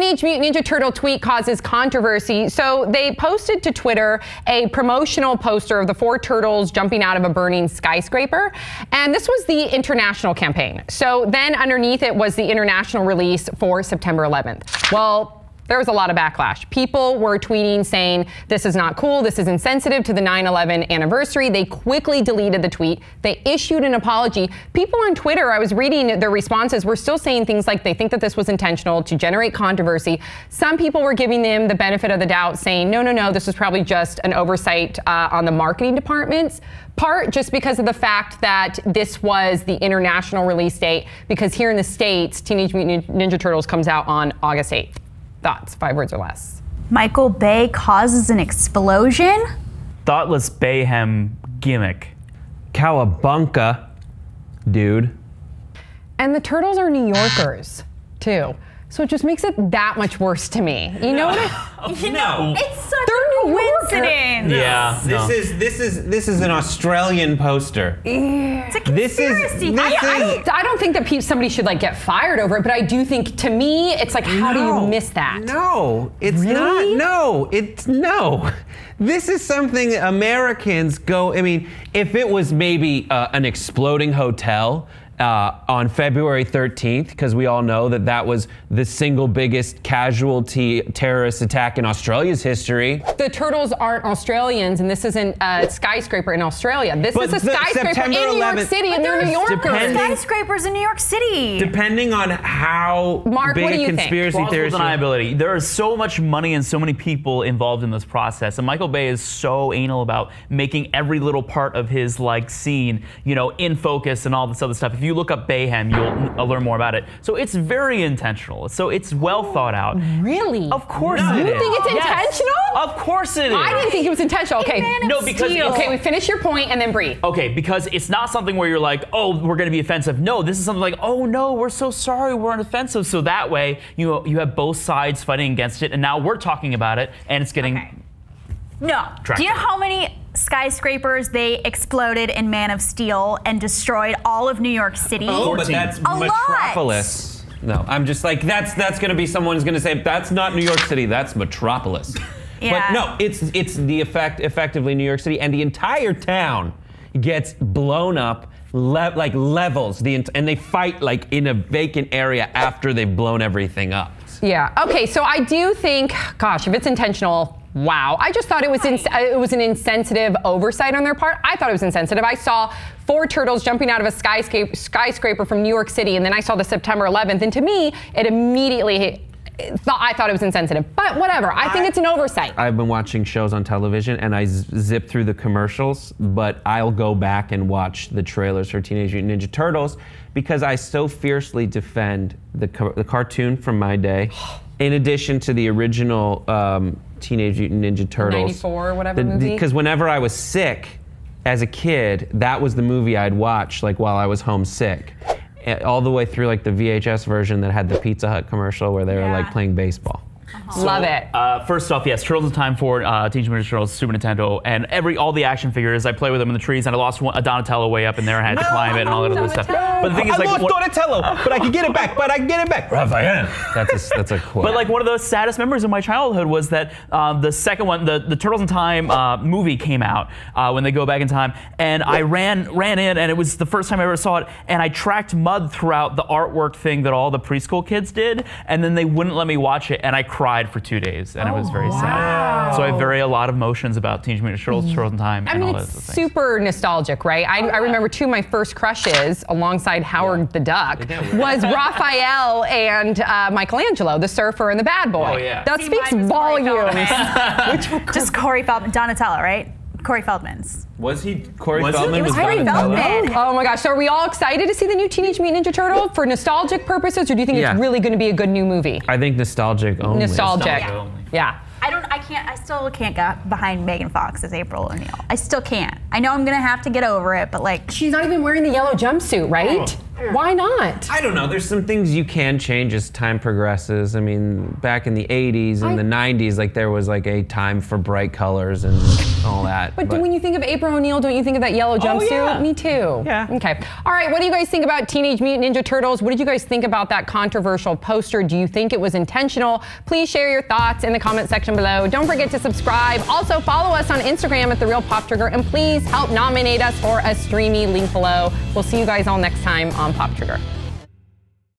Teenage Mutant Ninja Turtle tweet causes controversy. So they posted to Twitter a promotional poster of the 4 turtles jumping out of a burning skyscraper. And this was the international campaign. So then underneath it was the international release for September 11th. Well, there was a lot of backlash. People were tweeting saying, this is not cool, this is insensitive to the 9/11 anniversary. They quickly deleted the tweet. They issued an apology. People on Twitter, I was reading their responses, were still saying things like they think that this was intentional to generate controversy. Some people were giving them the benefit of the doubt, saying, no, this was probably just an oversight on the marketing department's part, just because of the fact that this was the international release date, because here in the States, Teenage Mutant Ninja Turtles comes out on August 8th. Thoughts, 5 words or less. Michael Bay causes an explosion? Thoughtless Bayhem gimmick. Cowabunga, dude. And the Turtles are New Yorkers, too. So it just makes it that much worse to me. You know what No. It's such a coincidence. Yeah. This is an Australian poster. It's a conspiracy. I don't think that somebody should like get fired over it, but I do think, to me, it's like, how do you miss that? No, it's not. No. This is something Americans go, I mean, if it was maybe an exploding hotel, on February 13th, because we all know that that was the single biggest casualty terrorist attack in Australia's history. The Turtles aren't Australians, and this isn't a skyscraper in Australia. This is a skyscraper in New York City, and they're New Yorkers. Skyscrapers in New York City. Depending on how big a conspiracy theory. Deniability. There is so much money and so many people involved in this process, and Michael Bay is so anal about making every little part of his scene, in focus and all this other stuff. If you look up Bayhem, you'll learn more about it. So it's very intentional. So it's well thought out. Really? Of course it is. You think it's intentional? Of course it is. I didn't think it was intentional. Okay. No, because we finish your point and then breathe. Okay, because it's not something where you're like, oh, we're going to be offensive. No, this is something like, oh no, we're so sorry, we're offensive. So that way, you have both sides fighting against it, and now we're talking about it, and it's getting. Okay. No. Do you know how many skyscrapers they exploded in Man of Steel and destroyed all of New York City? Oh, but that's Metropolis. No, I'm just like, that's going to be someone's going to say, that's not New York City, that's Metropolis. Yeah. But no, it's the effectively New York City, and the entire town gets blown up, levels, and they fight in a vacant area after they've blown everything up. Yeah, okay, so I do think, gosh, if it's intentional, wow. I just thought it was an insensitive oversight on their part. I thought it was insensitive. I saw 4 turtles jumping out of a skyscraper from New York City, and then I saw the September 11th, and to me, it immediately I thought it was insensitive. But whatever, I think it's an oversight. I've been watching shows on television, and I zip through the commercials, but I'll go back and watch the trailers for Teenage Mutant Ninja Turtles, because I so fiercely defend the cartoon from my day, in addition to the original Teenage Mutant Ninja Turtles. 94 or whatever movie. Because whenever I was sick as a kid, that was the movie I'd watch while I was homesick. All the way through the VHS version that had the Pizza Hut commercial where they were playing baseball. So, love it. First off, yes, Turtles in Time for Teenage Mutant Ninja Turtles, Super Nintendo, and all the action figures. I play with them in the trees, and I lost a Donatello way up in there. I had to climb it and all that other stuff. But the thing is, I lost Donatello, but I can get it back. Raphael. That's a quote. But one of the saddest memories of my childhood was that the second one, the Turtles in Time movie came out when they go back in time, and I ran in, and it was the first time I ever saw it, and I tracked mud throughout the artwork thing that all the preschool kids did, and then they wouldn't let me watch it, and I cried for 2 days, and it was very sad. So I have a lot of emotions about Teenage Mutant Ninja Turtles, Turtles in Time, and all those things. It's super nostalgic, right? I remember 2 of my first crushes, alongside Howard the Duck, was Raphael and Michelangelo, the surfer and the bad boy. Oh, yeah. That speaks volumes. Just Corey Feldman, Donatello, right? Corey Feldman's. Was he Corey Feldman? It was Corey Feldman. Oh my gosh, so are we all excited to see the new Teenage Mutant Ninja Turtle for nostalgic purposes, or do you think it's really going to be a good new movie? I think nostalgic only. Nostalgic. Yeah. I still can't get behind Megan Fox as April O'Neil. I still can't. I know I'm gonna have to get over it, but she's not even wearing the yellow jumpsuit, right? Why not? I don't know. There's some things you can change as time progresses. I mean, back in the 80s and the 90s, like there was like a time for bright colors and all that. But when you think of April O'Neil, don't you think of that yellow jumpsuit? Yeah. Me too. Yeah. Okay. All right. What do you guys think about Teenage Mutant Ninja Turtles? What did you guys think about that controversial poster? Do you think it was intentional? Please share your thoughts in the comment section below. Don't forget to subscribe. Also follow us on Instagram at @TheRealPopTrigger, and please help nominate us for a Streamy link below. We'll see you guys all next time on Pop Trigger.